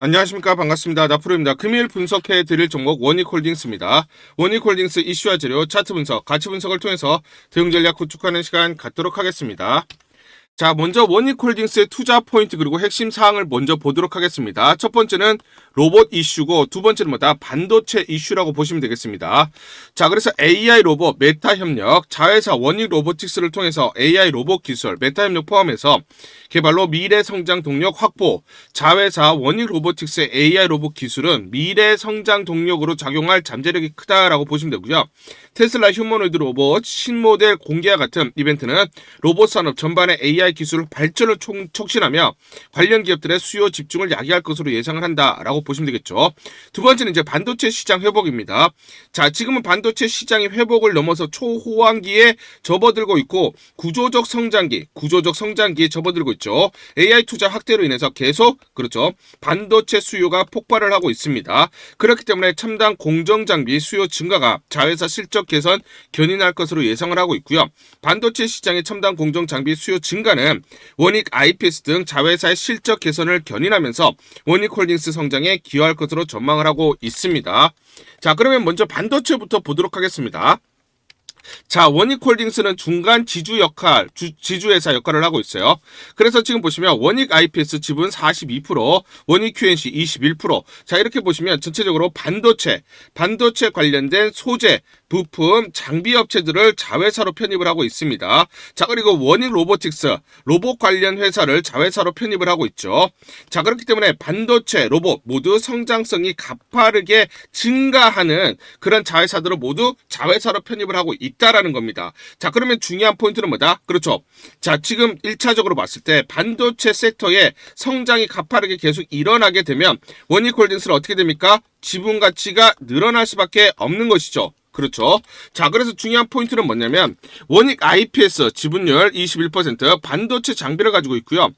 안녕하십니까. 반갑습니다. 나프로입니다. 금일 분석해 드릴 종목 원익홀딩스입니다. 원익홀딩스 이슈와 재료, 차트 분석, 가치 분석을 통해서 대응 전략 구축하는 시간 갖도록 하겠습니다. 자, 먼저 원익홀딩스의 투자 포인트 그리고 핵심 사항을 먼저 보도록 하겠습니다. 첫 번째는 로봇 이슈고 두 번째는 뭐다? 반도체 이슈라고 보시면 되겠습니다. 자, 그래서 AI 로봇, 메타 협력, 자회사 원익 로보틱스를 통해서 AI 로봇 기술, 메타 협력 포함해서 개발로 미래 성장 동력 확보, 자회사 원익 로보틱스의 AI 로봇 기술은 미래 성장 동력으로 작용할 잠재력이 크다라고 보시면 되고요. 테슬라 휴머노이드 로봇 신모델 공개와 같은 이벤트는 로봇 산업 전반의 AI 기술 발전을 촉진하며 관련 기업들의 수요 집중을 야기할 것으로 예상을 한다라고 보시면 되겠죠. 두 번째는 이제 반도체 시장 회복입니다. 자, 지금은 반도체 시장이 회복을 넘어서 초호황기에 접어들고 있고 구조적 성장기에 접어들고 있죠. AI 투자 확대로 인해서 계속 그렇죠. 반도체 수요가 폭발을 하고 있습니다. 그렇기 때문에 첨단 공정 장비 수요 증가가 자회사 실적 개선 견인할 것으로 예상을 하고 있고요. 반도체 시장의 첨단 공정 장비 수요 증가는 원익 IPS 등 자회사의 실적 개선을 견인하면서 원익홀딩스 성장에 기여할 것으로 전망을 하고 있습니다. 자, 그러면 먼저 반도체부터 보도록 하겠습니다. 자, 원익홀딩스는 중간 지주회사 역할을 하고 있어요. 그래서 지금 보시면 원익 IPS 지분 42%, 원익 QNC 21%. 자, 이렇게 보시면 전체적으로 반도체 관련된 소재, 부품, 장비 업체들을 자회사로 편입을 하고 있습니다. 자, 그리고 원익 로보틱스, 로봇 관련 회사를 자회사로 편입을 하고 있죠. 자, 그렇기 때문에 반도체, 로봇 모두 성장성이 가파르게 증가하는 그런 자회사들을 모두 자회사로 편입을 하고 있다라는 겁니다. 자, 그러면 중요한 포인트는 뭐다? 그렇죠. 자, 지금 1차적으로 봤을 때 반도체 섹터의 성장이 가파르게 계속 일어나게 되면 원익홀딩스는 어떻게 됩니까? 지분 가치가 늘어날 수밖에 없는 것이죠. 그렇죠. 자, 그래서 중요한 포인트는 뭐냐면 원익 IPS 지분율 21%, 반도체 장비를 가지고 있고요.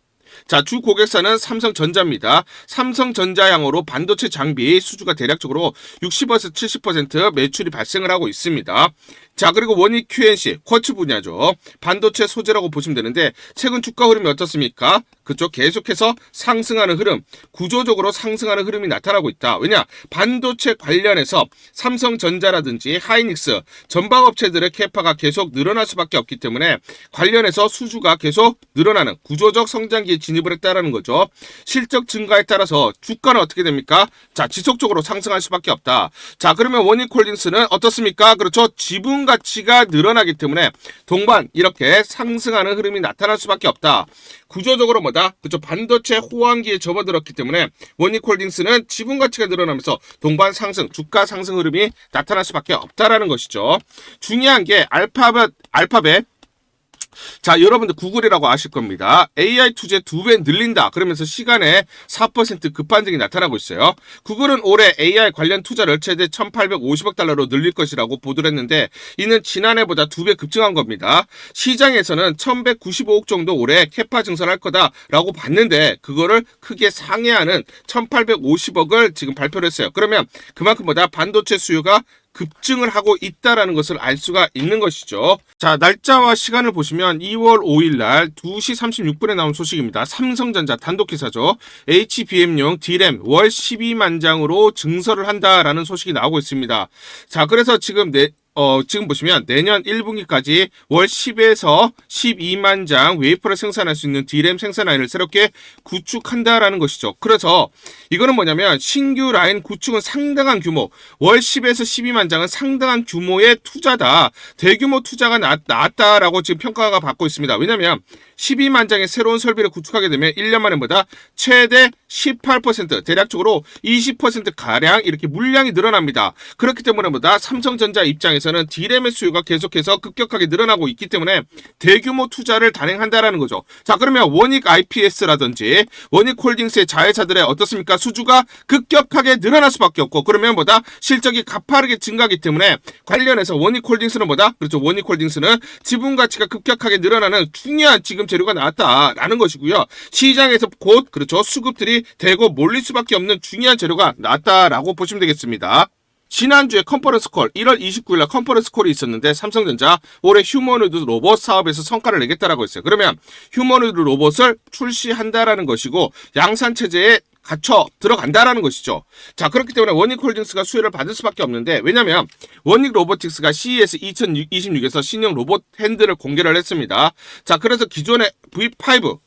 자, 주 고객사는 삼성전자입니다. 삼성전자 향으로 반도체 장비 수주가 대략적으로 60에서 70% 매출이 발생을 하고 있습니다. 자, 그리고 원익 QNC 쿼츠 분야죠. 반도체 소재라고 보시면 되는데 최근 주가 흐름이 어떻습니까? 그쪽 계속해서 상승하는 흐름, 구조적으로 상승하는 흐름이 나타나고 있다. 왜냐? 반도체 관련해서 삼성전자라든지 하이닉스, 전방업체들의 캐파가 계속 늘어날 수밖에 없기 때문에 관련해서 수주가 계속 늘어나는 구조적 성장기에 진입을 했다라는 거죠. 실적 증가에 따라서 주가는 어떻게 됩니까? 자, 지속적으로 상승할 수밖에 없다. 자, 그러면 원익홀딩스는 어떻습니까? 그렇죠. 지분 가치가 늘어나기 때문에 동반 이렇게 상승하는 흐름이 나타날 수밖에 없다. 구조적으로 뭐다? 그렇죠. 반도체 호황기에 접어들었기 때문에 원익홀딩스는 지분 가치가 늘어나면서 동반 상승, 주가 상승 흐름이 나타날 수밖에 없다라는 것이죠. 중요한 게 알파벳 자, 여러분들 구글이라고 아실 겁니다. AI 투자 2배 늘린다. 그러면서 시간에 4% 급반등이 나타나고 있어요. 구글은 올해 AI 관련 투자를 최대 1,850억 달러로 늘릴 것이라고 보도를 했는데 이는 지난해보다 2배 급증한 겁니다. 시장에서는 1,195억 정도 올해 캐파 증설할 거다라고 봤는데 그거를 크게 상회하는 1,850억을 지금 발표를 했어요. 그러면 그만큼보다 반도체 수요가 급증을 하고 있다라는 것을 알 수가 있는 것이죠. 자, 날짜와 시간을 보시면 2월 5일 날 2시 36분에 나온 소식입니다. 삼성전자 단독 기사죠. HBM용 DRAM 월 12만 장으로 증설을 한다라는 소식이 나오고 있습니다. 자, 그래서 지금 지금 보시면 내년 1분기까지 월 10에서 12만 장 웨이퍼를 생산할 수 있는 DRAM 생산 라인을 새롭게 구축한다라는 것이죠. 그래서 이거는 뭐냐면 신규 라인 구축은 상당한 규모, 월 10에서 12만 장은 상당한 규모의 투자다. 대규모 투자가 나왔다라고 지금 평가가 받고 있습니다. 왜냐하면 12만 장의 새로운 설비를 구축하게 되면 1년 만에 뭐다? 최대 18% 대략적으로 20%가량 이렇게 물량이 늘어납니다. 그렇기 때문에 뭐다? 삼성전자 입장에서는 DRAM의 수요가 계속해서 급격하게 늘어나고 있기 때문에 대규모 투자를 단행한다라는 거죠. 자, 그러면 원익 IPS라든지 원익홀딩스의 자회사들의 어떻습니까? 수주가 급격하게 늘어날 수밖에 없고 그러면 뭐다? 실적이 가파르게 증가하기 때문에 관련해서 원익홀딩스는 뭐다? 그렇죠. 원익홀딩스는 지분 가치가 급격하게 늘어나는 중요한 지금 재료가 나왔다라는 것이고요. 시장에서 곧 그렇죠. 수급들이 대거 몰릴 수밖에 없는 중요한 재료가 나왔다라고 보시면 되겠습니다. 지난주에 컨퍼런스 콜 1월 29일 날 컨퍼런스 콜이 있었는데 삼성전자 올해 휴머노이드 로봇 사업에서 성과를 내겠다라고 했어요. 그러면 휴머노이드 로봇을 출시한다라는 것이고 양산 체제에 갖춰 들어간다라는 것이죠. 자, 그렇기 때문에 원익홀딩스가 수혜를 받을 수밖에 없는데, 왜냐면 원익 로보틱스가 CES 2026에서 신형 로봇 핸들을 공개를 했습니다. 자, 그래서 기존의 V5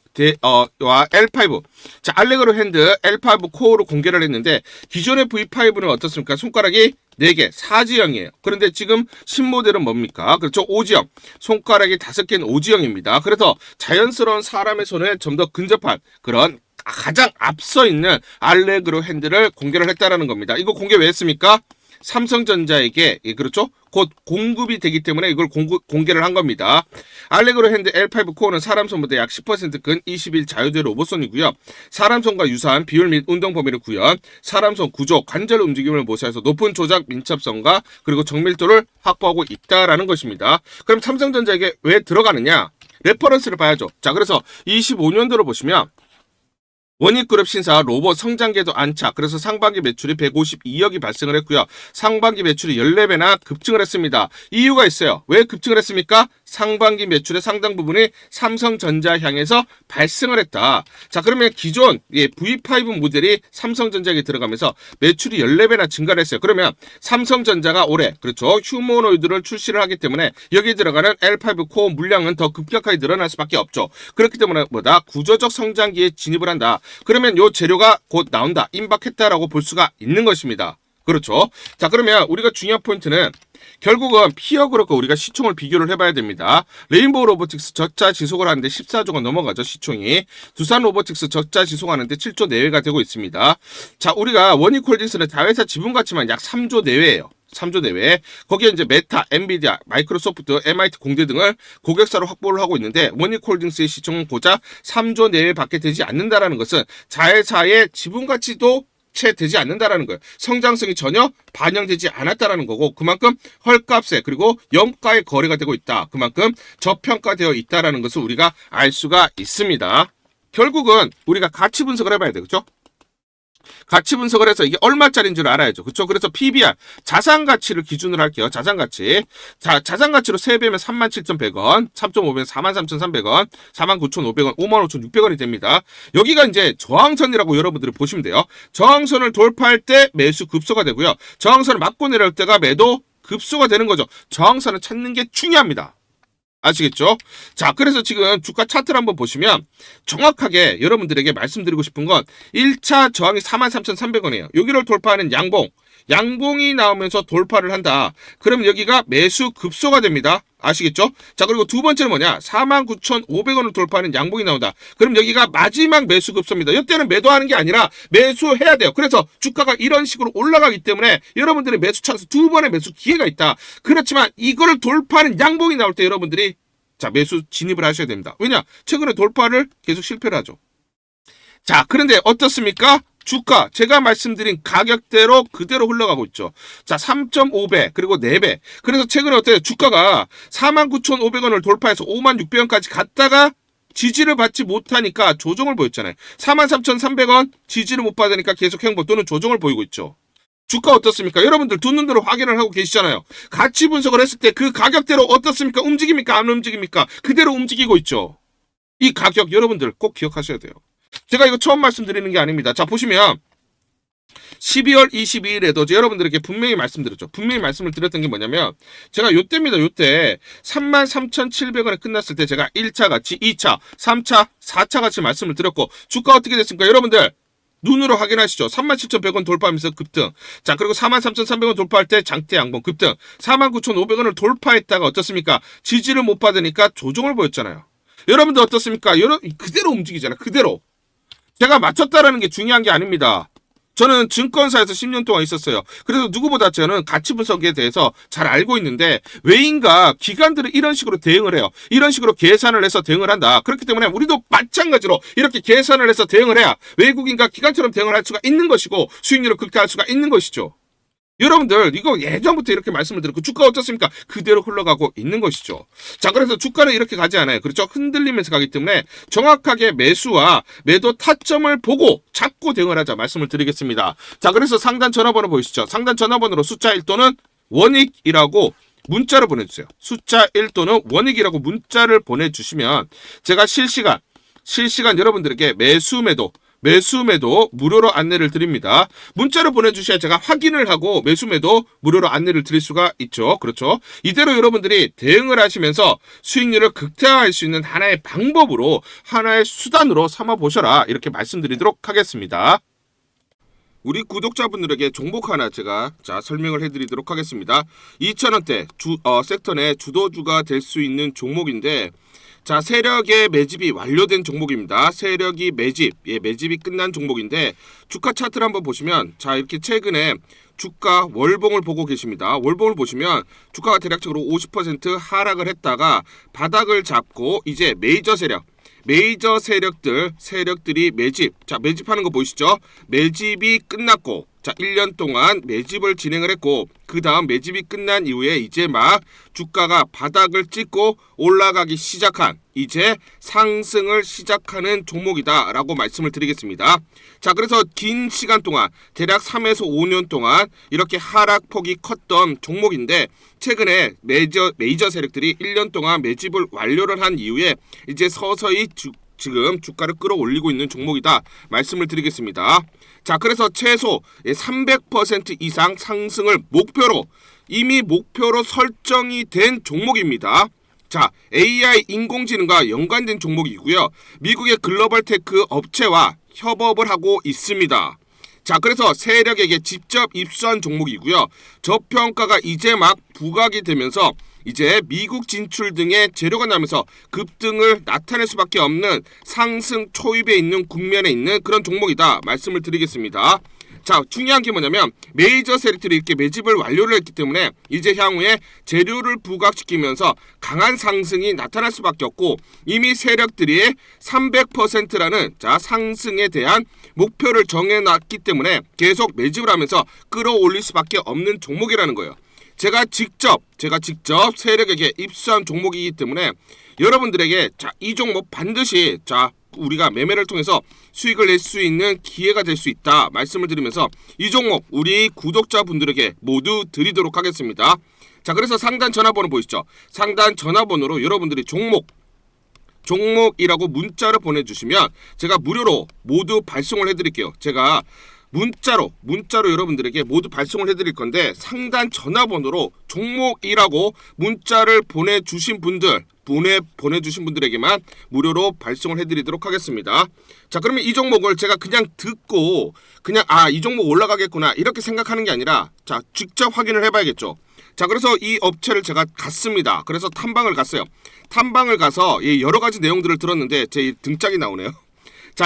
와 L5. 자, 알레그로 핸드 L5 코어로 공개를 했는데, 기존의 V5는 어떻습니까? 손가락이 4개, 4지형이에요. 그런데 지금 신모델은 뭡니까? 그렇죠. 5지형. 손가락이 5개는 5지형입니다. 그래서 자연스러운 사람의 손에 좀 더 근접한 그런 가장 앞서 있는 알레그로 핸들을 공개를 했다라는 겁니다. 이거 공개 왜 했습니까? 삼성전자에게, 그렇죠? 곧 공급이 되기 때문에 이걸 공개를 한 겁니다. 알레그로 핸드 L5 코어는 사람 손보다 약 10% 큰 21 자유대 로봇손이고요. 사람 손과 유사한 비율 및 운동 범위를 구현, 사람 손 구조, 관절 움직임을 모사해서 높은 조작 민첩성과 그리고 정밀도를 확보하고 있다라는 것입니다. 그럼 삼성전자에게 왜 들어가느냐? 레퍼런스를 봐야죠. 자, 그래서 25년도로 보시면 원익그룹 신사 로봇 성장궤도 안착. 그래서 상반기 매출이 152억이 발생을 했고요. 상반기 매출이 14배나 급증을 했습니다. 이유가 있어요. 왜 급증을 했습니까? 상반기 매출의 상당 부분이 삼성전자 향해서 발생을 했다. 자, 그러면 기존 V5 모델이 삼성전자에 들어가면서 매출이 14배나 증가를 했어요. 그러면 삼성전자가 올해, 그렇죠, 휴머노이드를 출시를 하기 때문에 여기에 들어가는 L5 코어 물량은 더 급격하게 늘어날 수밖에 없죠. 그렇기 때문에 구조적 성장기에 진입을 한다. 그러면 요 재료가 곧 나온다, 임박했다라고 볼 수가 있는 것입니다. 그렇죠. 자, 그러면 우리가 중요한 포인트는 결국은 피어 그렇고 우리가 시총을 비교를 해봐야 됩니다. 레인보우 로보틱스 적자 지속을 하는데 14조가 넘어가죠, 시총이. 두산 로보틱스 적자 지속하는데 7조 내외가 되고 있습니다. 자, 우리가 원익홀딩스는 자회사 지분가치만 약 3조 내외예요. 3조 내외. 거기에 이제 메타, 엔비디아, 마이크로소프트, MIT 공대 등을 고객사로 확보를 하고 있는데, 원익홀딩스의 시총은 고작 3조 내외밖에 되지 않는다라는 것은 자회사의 지분가치도 채 되지 않는다라는 거예요. 성장성이 전혀 반영되지 않았다라는 거고, 그만큼 헐값에 그리고 염가의 거래가 되고 있다. 그만큼 저평가되어 있다라는 것을 우리가 알 수가 있습니다. 결국은 우리가 가치 분석을 해봐야 되겠죠? 가치 분석을 해서 이게 얼마짜리인 줄 알아야죠. 그렇죠? 그래서 PBR, 자산 가치를 기준으로 할게요. 자산 가치. 자, 자산 가치로 3배면 37,100원, 3.5배면 43,300원, 49,500원, 55,600원이 됩니다. 여기가 이제 저항선이라고 여러분들이 보시면 돼요. 저항선을 돌파할 때 매수 급소가 되고요. 저항선을 맞고 내려올 때가 매도 급소가 되는 거죠. 저항선을 찾는 게 중요합니다. 아시겠죠? 자, 그래서 지금 주가 차트를 한번 보시면 정확하게 여러분들에게 말씀드리고 싶은 건 1차 저항이 43,300원이에요. 여기를 돌파하는 양봉이 나오면서 돌파를 한다. 그럼 여기가 매수 급소가 됩니다. 아시겠죠? 자, 그리고 두 번째는 뭐냐? 49,500원을 돌파하는 양봉이 나온다. 그럼 여기가 마지막 매수 급소입니다. 이때는 매도하는 게 아니라 매수해야 돼요. 그래서 주가가 이런 식으로 올라가기 때문에 여러분들의 매수 찬스, 두 번의 매수 기회가 있다. 그렇지만 이거를 돌파하는 양봉이 나올 때 여러분들이 자, 매수 진입을 하셔야 됩니다. 왜냐? 최근에 돌파를 계속 실패를 하죠. 자, 그런데 어떻습니까? 주가, 제가 말씀드린 가격대로 그대로 흘러가고 있죠. 자, 3.5배, 그리고 4배. 그래서 최근에 어때요? 주가가 49,500원을 돌파해서 56,600원까지 갔다가 지지를 받지 못하니까 조정을 보였잖아요. 43,300원 지지를 못 받으니까 계속 행보 또는 조정을 보이고 있죠. 주가 어떻습니까? 여러분들 두 눈으로 확인을 하고 계시잖아요. 가치 분석을 했을 때 그 가격대로 어떻습니까? 움직입니까? 안 움직입니까? 그대로 움직이고 있죠. 이 가격 여러분들 꼭 기억하셔야 돼요. 제가 이거 처음 말씀드리는 게 아닙니다. 자, 보시면 12월 22일에도 여러분들에게 분명히 말씀드렸죠. 분명히 말씀을 드렸던 게 뭐냐면 제가 요때입니다. 요때 33,700원에 끝났을 때 제가 1차 가치, 2차, 3차, 4차 가치 말씀을 드렸고 주가 어떻게 됐습니까? 여러분들 눈으로 확인하시죠. 37,100원 돌파하면서 급등. 자, 그리고 43,300원 돌파할 때 장대 양봉 급등. 49,500원을 돌파했다가 어떻습니까? 지지를 못 받으니까 조정을 보였잖아요. 여러분들 어떻습니까? 그대로 움직이잖아요. 그대로. 제가 맞췄다라는 게 중요한 게 아닙니다. 저는 증권사에서 10년 동안 있었어요. 그래서 누구보다 저는 가치 분석에 대해서 잘 알고 있는데 왜인가 기관들은 이런 식으로 대응을 해요. 이런 식으로 계산을 해서 대응을 한다. 그렇기 때문에 우리도 마찬가지로 이렇게 계산을 해서 대응을 해야 외국인과 기관처럼 대응을 할 수가 있는 것이고 수익률을 극대화할 수가 있는 것이죠. 여러분들 이거 예전부터 이렇게 말씀을 드렸고 주가 어떻습니까? 그대로 흘러가고 있는 것이죠. 자, 그래서 주가는 이렇게 가지 않아요. 그렇죠? 흔들리면서 가기 때문에 정확하게 매수와 매도 타점을 보고 잡고 대응을 하자 말씀을 드리겠습니다. 자, 그래서 상단 전화번호 보이시죠? 상단 전화번호로 숫자 1 또는 원익이라고 문자를 보내주세요. 숫자 1 또는 원익이라고 문자를 보내주시면 제가 실시간 여러분들에게 매수 매도 매수 매도 무료로 안내를 드립니다. 문자로 보내주셔야 제가 확인을 하고 매수 매도 무료로 안내를 드릴 수가 있죠. 그렇죠. 이대로 여러분들이 대응을 하시면서 수익률을 극대화할 수 있는 하나의 방법으로, 하나의 수단으로 삼아보셔라, 이렇게 말씀드리도록 하겠습니다. 우리 구독자분들에게 종목 하나 제가 설명을 해드리도록 하겠습니다. 2,000원대 섹터 내 주도주가 될 수 있는 종목인데, 세력의 매집이 완료된 종목입니다. 세력이 매집이 끝난 종목인데, 주가 차트를 한번 보시면, 이렇게 최근에 주가 월봉을 보고 계십니다. 월봉을 보시면 주가가 대략적으로 50% 하락을 했다가 바닥을 잡고 이제 메이저 세력들이 매집하는 거 보이시죠? 매집이 끝났고, 1년 동안 매집을 진행을 했고, 그 다음 매집이 끝난 이후에 이제 막 주가가 바닥을 찍고 올라가기 시작한, 이제 상승을 시작하는 종목이다 라고 말씀을 드리겠습니다. 그래서 긴 시간 동안, 대략 3에서 5년 동안 이렇게 하락폭이 컸던 종목인데, 최근에 메이저 세력들이 1년 동안 매집을 완료를 한 이후에 이제 서서히 지금 주가를 끌어올리고 있는 종목이다 말씀을 드리겠습니다. 그래서 최소 300% 이상 상승을 이미 목표로 설정이 된 종목입니다. AI 인공지능과 연관된 종목이고요. 미국의 글로벌 테크 업체와 협업을 하고 있습니다. 그래서 세력에게 직접 입수한 종목이고요. 저평가가 이제 막 부각이 되면서 이제 미국 진출 등의 재료가 나면서 급등을 나타낼 수밖에 없는 상승 초입에 있는 국면에 있는 그런 종목이다 말씀을 드리겠습니다. 중요한 게 뭐냐면, 메이저 세력들이 이렇게 매집을 완료를 했기 때문에 이제 향후에 재료를 부각시키면서 강한 상승이 나타날 수밖에 없고, 이미 세력들이 300%라는 상승에 대한 목표를 정해놨기 때문에 계속 매집을 하면서 끌어올릴 수밖에 없는 종목이라는 거예요. 제가 직접 세력에게 입수한 종목이기 때문에 여러분들에게 이 종목 반드시 우리가 매매를 통해서 수익을 낼 수 있는 기회가 될 수 있다 말씀을 드리면서, 이 종목 우리 구독자분들에게 모두 드리도록 하겠습니다. 그래서 상단 전화번호 보이시죠? 상단 전화번호로 여러분들이 종목이라고 문자를 보내주시면 제가 무료로 모두 발송을 해드릴게요. 제가 문자로 여러분들에게 모두 발송을 해드릴 건데, 상단 전화번호로 종목이라고 문자를 보내주신 분들에게만 무료로 발송을 해드리도록 하겠습니다. 그러면 이 종목을 제가 그냥 듣고 이 종목 올라가겠구나 이렇게 생각하는 게 아니라 직접 확인을 해봐야겠죠. 그래서 이 업체를 제가 갔습니다. 그래서 탐방을 갔어요. 탐방을 가서 여러 가지 내용들을 들었는데, 제 등짝이 나오네요.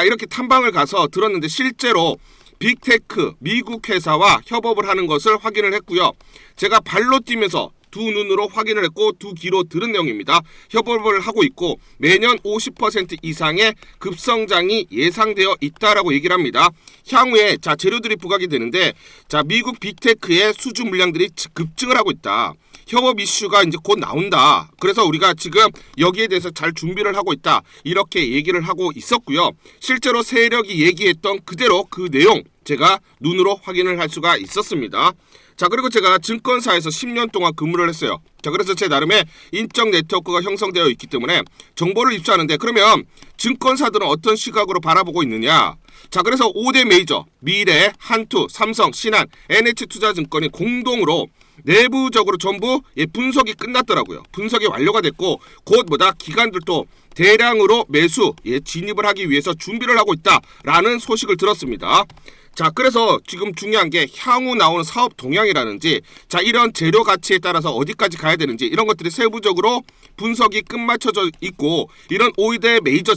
이렇게 탐방을 가서 들었는데, 실제로 빅테크 미국 회사와 협업을 하는 것을 확인을 했고요. 제가 발로 뛰면서 두 눈으로 확인을 했고 두 귀로 들은 내용입니다. 협업을 하고 있고 매년 50% 이상의 급성장이 예상되어 있다라고 얘기를 합니다. 향후에 재료들이 부각이 되는데, 미국 빅테크의 수주 물량들이 급증을 하고 있다. 협업 이슈가 이제 곧 나온다. 그래서 우리가 지금 여기에 대해서 잘 준비를 하고 있다. 이렇게 얘기를 하고 있었고요. 실제로 세력이 얘기했던 그대로 그 내용 제가 눈으로 확인을 할 수가 있었습니다. 그리고 제가 증권사에서 10년 동안 근무를 했어요. 그래서 제 나름의 인적 네트워크가 형성되어 있기 때문에 정보를 입수하는데, 그러면 증권사들은 어떤 시각으로 바라보고 있느냐? 그래서 5대 메이저, 미래, 한투, 삼성, 신한, NH투자증권이 공동으로 내부적으로 전부 분석이 끝났더라고요. 분석이 완료가 됐고 곧 기관들도 대량으로 매수 진입을 하기 위해서 준비를 하고 있다라는 소식을 들었습니다. 그래서 지금 중요한 게 향후 나오는 사업 동향이라든지 이런 재료 가치에 따라서 어디까지 가야 되는지 이런 것들이 세부적으로 분석이 끝마쳐져 있고, 이런 5대 메이저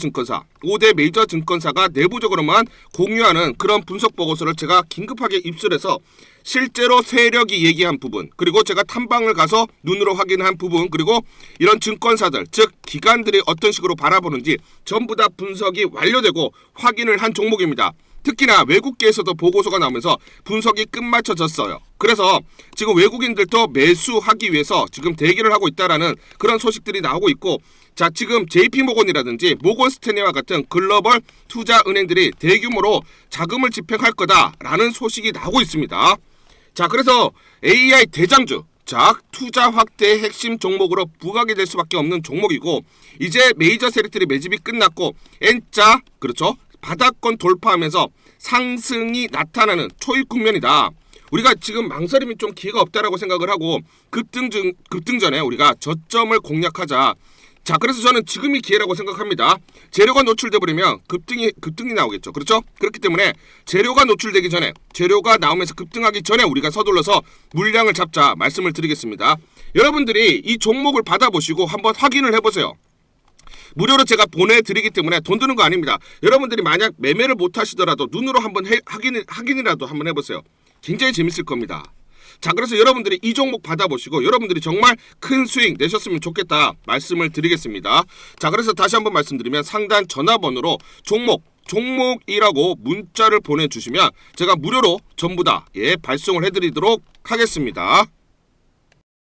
증권사가 내부적으로만 공유하는 그런 분석 보고서를 제가 긴급하게 입수해서 실제로 세력이 얘기한 부분, 그리고 제가 탐방을 가서 눈으로 확인한 부분, 그리고 이런 증권사들 즉 기관들이 어떤 식으로 바라보는지 전부 다 분석이 완료되고 확인을 한 종목입니다. 특히나 외국계에서도 보고서가 나오면서 분석이 끝마쳐졌어요. 그래서 지금 외국인들도 매수하기 위해서 지금 대기를 하고 있다라는 그런 소식들이 나오고 있고, 지금 JP모건이라든지 모건스탠리와 같은 글로벌 투자 은행들이 대규모로 자금을 집행할 거다라는 소식이 나오고 있습니다. 그래서 AI 대장주, 투자 확대의 핵심 종목으로 부각이 될 수밖에 없는 종목이고, 이제 메이저 세력들이 매집이 끝났고 N자, 그렇죠? 바닥권 돌파하면서 상승이 나타나는 초입 국면이다. 우리가 지금 망설임이 좀 기회가 없다라고 생각을 하고 급등 전에 우리가 저점을 공략하자. 자, 그래서 저는 지금이 기회라고 생각합니다. 재료가 노출돼 버리면 급등이 나오겠죠. 그렇죠? 그렇기 때문에 재료가 노출되기 전에, 재료가 나오면서 급등하기 전에 우리가 서둘러서 물량을 잡자 말씀을 드리겠습니다. 여러분들이 이 종목을 받아보시고 한번 확인을 해보세요. 무료로 제가 보내드리기 때문에 돈 드는 거 아닙니다. 여러분들이 만약 매매를 못 하시더라도 눈으로 한번 확인이라도 한번 해보세요. 굉장히 재밌을 겁니다. 자, 그래서 여러분들이 이 종목 받아보시고 여러분들이 정말 큰 수익 내셨으면 좋겠다 말씀을 드리겠습니다. 자, 그래서 다시 한번 말씀드리면 상단 전화번호로 종목이라고 문자를 보내주시면 제가 무료로 전부 다 발송을 해드리도록 하겠습니다.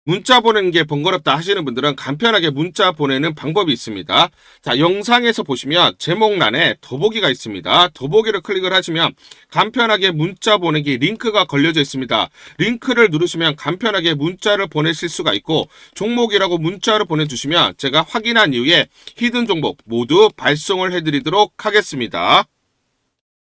문자 보내는 게 번거롭다 하시는 분들은 간편하게 문자 보내는 방법이 있습니다. 자, 영상에서 보시면 제목란에 더보기가 있습니다. 더보기를 클릭을 하시면 간편하게 문자 보내기 링크가 걸려져 있습니다. 링크를 누르시면 간편하게 문자를 보내실 수가 있고 종목이라고 문자를 보내주시면 제가 확인한 이후에 히든 종목 모두 발송을 해드리도록 하겠습니다.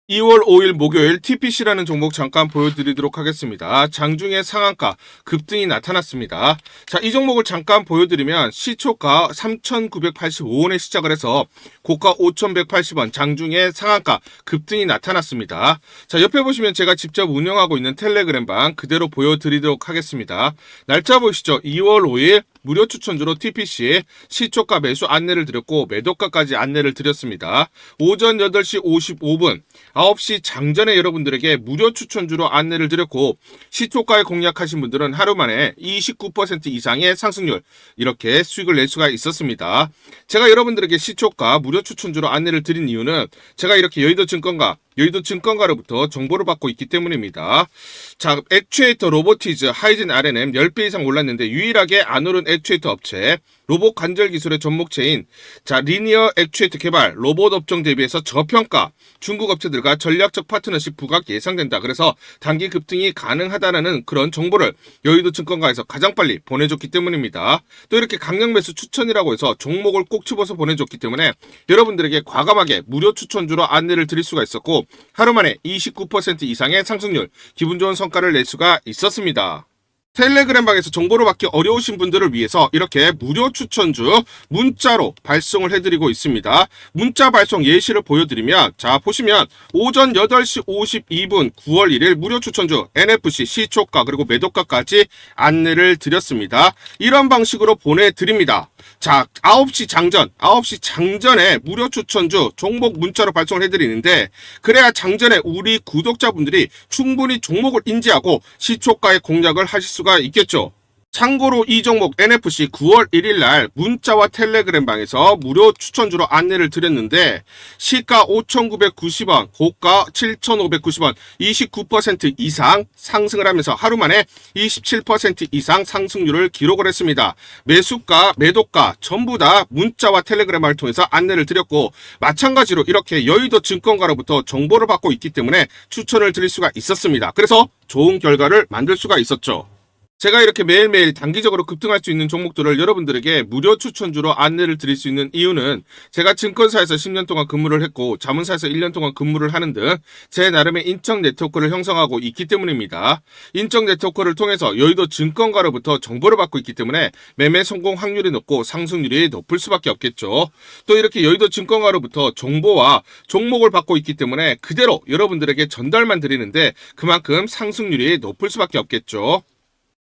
2월 5일 목요일 TPC라는 종목 잠깐 보여드리도록 하겠습니다. 장중에 상한가 급등이 나타났습니다. 자, 이 종목을 잠깐 보여드리면 시초가 3,985원에 시작을 해서 고가 5,180원, 장중에 상한가 급등이 나타났습니다. 자, 옆에 보시면 제가 직접 운영하고 있는 텔레그램방 그대로 보여드리도록 하겠습니다. 날짜 보시죠. 2월 5일 무료 추천주로 TPC 시초가 매수 안내를 드렸고 매도가까지 안내를 드렸습니다. 오전 8시 55분 9시 장전에 여러분들에게 무료 추천주로 안내를 드렸고 시초가에 공략하신 분들은 하루 만에 29% 이상의 상승률 이렇게 수익을 낼 수가 있었습니다. 제가 여러분들에게 시초가 무료 추천주로 안내를 드린 이유는 제가 이렇게 여의도증권가로부터 정보를 받고 있기 때문입니다. 자, 액추에이터 로보티즈 하이젠 R&M 10배 이상 올랐는데 유일하게 안 오른 액추에이터 업체 로봇 관절 기술의 전목체인 자 리니어 액추에이터 개발 로봇 업종 대비해서 저평가 중국 업체들과 전략적 파트너십 부각 예상된다. 그래서 단기 급등이 가능하다는 그런 정보를 여의도 증권가에서 가장 빨리 보내줬기 때문입니다. 또 이렇게 강력 매수 추천이라고 해서 종목을 꼭 집어서 보내줬기 때문에 여러분들에게 과감하게 무료 추천주로 안내를 드릴 수가 있었고 하루 만에 29% 이상의 상승률 기분 좋은 성과를 낼 수가 있었습니다. 텔레그램방에서 정보를 받기 어려우신 분들을 위해서 이렇게 무료 추천주 문자로 발송을 해드리고 있습니다. 문자 발송 예시를 보여드리면 자 보시면 오전 8시 52분 9월 1일 무료 추천주 NFC 시초가 그리고 매도가까지 안내를 드렸습니다. 이런 방식으로 보내드립니다. 자 9시 장전에 무료 추천주 종목 문자로 발송을 해드리는데 그래야 장전에 우리 구독자분들이 충분히 종목을 인지하고 시초가의 공략을 하실 수가 있겠죠. 참고로 이 종목 NFC 9월 1일 날 문자와 텔레그램방에서 무료 추천주로 안내를 드렸는데 시가 5,990원, 고가 7,590원, 29% 이상 상승을 하면서 하루 만에 27% 이상 상승률을 기록을 했습니다. 매수가, 매도가 전부 다 문자와 텔레그램을 통해서 안내를 드렸고 마찬가지로 이렇게 여의도 증권가로부터 정보를 받고 있기 때문에 추천을 드릴 수가 있었습니다. 그래서 좋은 결과를 만들 수가 있었죠. 제가 이렇게 매일매일 단기적으로 급등할 수 있는 종목들을 여러분들에게 무료 추천주로 안내를 드릴 수 있는 이유는 제가 증권사에서 10년 동안 근무를 했고 자문사에서 1년 동안 근무를 하는 등 제 나름의 인적 네트워크를 형성하고 있기 때문입니다. 인적 네트워크를 통해서 여의도 증권가로부터 정보를 받고 있기 때문에 매매 성공 확률이 높고 상승률이 높을 수밖에 없겠죠. 또 이렇게 여의도 증권가로부터 정보와 종목을 받고 있기 때문에 그대로 여러분들에게 전달만 드리는데 그만큼 상승률이 높을 수밖에 없겠죠.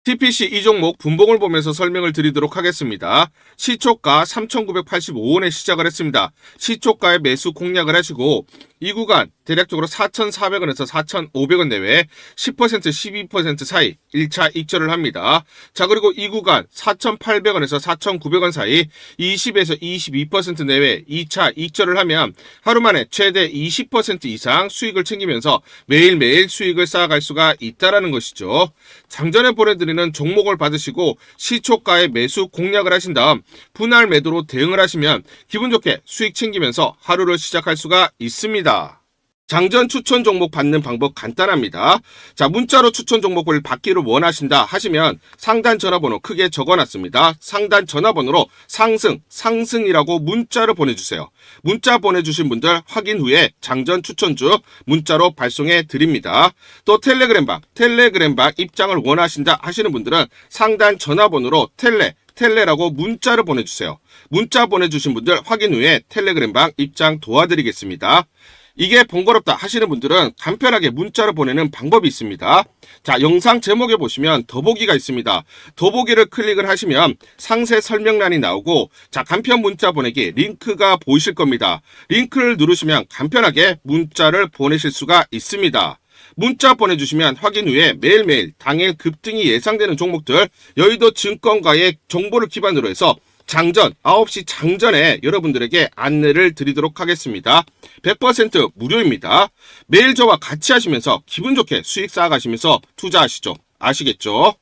TPC 이 종목 분봉을 보면서 설명을 드리도록 하겠습니다. 시초가 3,985원에 시작을 했습니다. 시초가에 매수 공략을 하시고 이 구간 대략적으로 4,400원에서 4,500원 내외 10% 12% 사이 1차 익절을 합니다. 자 그리고 이 구간 4,800원에서 4,900원 사이 20에서 22% 내외 2차 익절을 하면 하루 만에 최대 20% 이상 수익을 챙기면서 매일매일 수익을 쌓아갈 수가 있다는 것이죠. 장전에 보내드리는 종목을 받으시고 시초가에 매수 공략을 하신 다음 분할 매도로 대응을 하시면 기분 좋게 수익 챙기면서 하루를 시작할 수가 있습니다. 장전 추천 종목 받는 방법 간단합니다. 자, 문자로 추천 종목을 받기를 원하신다 하시면 상단 전화번호 크게 적어놨습니다. 상단 전화번호로 상승이라고 문자를 보내주세요. 문자 보내주신 분들 확인 후에 장전 추천주 문자로 발송해 드립니다. 또 텔레그램방 입장을 원하신다 하시는 분들은 상단 전화번호로 텔레라고 문자를 보내주세요. 문자 보내주신 분들 확인 후에 텔레그램방 입장 도와드리겠습니다. 이게 번거롭다 하시는 분들은 간편하게 문자로 보내는 방법이 있습니다. 자, 영상 제목에 보시면 더보기가 있습니다. 더보기를 클릭을 하시면 상세 설명란이 나오고, 자, 간편 문자 보내기 링크가 보이실 겁니다. 링크를 누르시면 간편하게 문자를 보내실 수가 있습니다. 문자 보내주시면 확인 후에 매일매일 당일 급등이 예상되는 종목들, 여의도 증권가의 정보를 기반으로 해서 장전 9시 장전에 여러분들에게 안내를 드리도록 하겠습니다. 100% 무료입니다. 매일 저와 같이 하시면서 기분 좋게 수익 쌓아가시면서 투자하시죠. 아시겠죠?